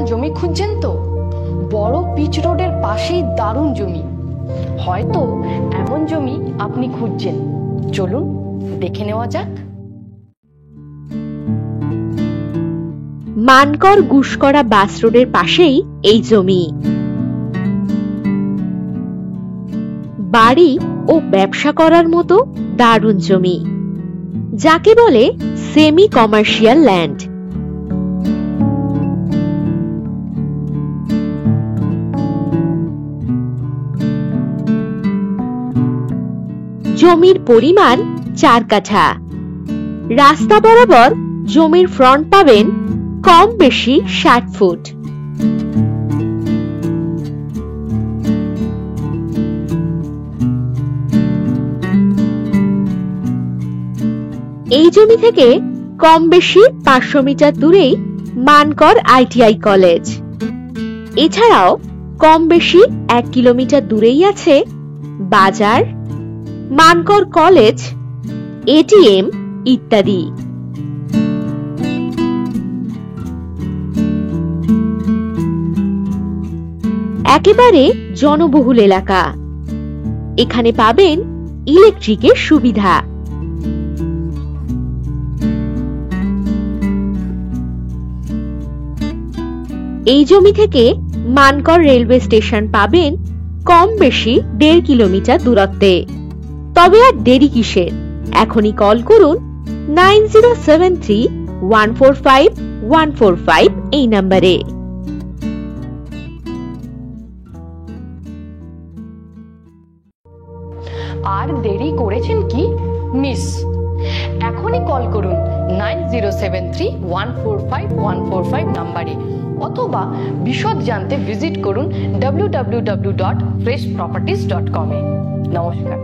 জমি খুঁজছেন তো? বড় পিচ রোডের পাশেই দারুণ জমি। হয়তো এমন জমি আপনি খুঁজছেন। চলুন দেখে নেওয়া যাক। মানকর গুসকরা বাস রোডের পাশেই এই জমি। বাড়ি ও ব্যবসা করার মতো দারুণ জমি, যাকে বলে সেমি কমার্শিয়াল ল্যান্ড। জমির পরিমাণ 4 কাঠা। রাস্তা বরাবর জমির ফ্রন্ট পাবেন কম বেশি 60 ফুট। এই জমি থেকে কম বেশি 500 মিটার দূরেই মানকর ITI কলেজ। এছাড়াও কম বেশি 1 কিলোমিটার দূরেই আছে বাজার, মানকর কলেজ, ATM ইত্যাদি। একেবারে জনবহুল এলাকা। এখানে পাবেন ইলেকট্রিকের সুবিধা। এই জমি থেকে মানকর রেলওয়ে স্টেশন পাবেন কম বেশি 1.5 কিলোমিটার দূরত্বে। তবে আর দেরি কিসের? এখনই কল করুন 9073145145 এই নম্বরে। আর দেরি করেছেন কি? মিস, এখনই কল করুন 9073145145 নম্বরে, অথবা বিশদ জানতে ভিজিট করুন www.freshproperties.com এ। নমস্কার।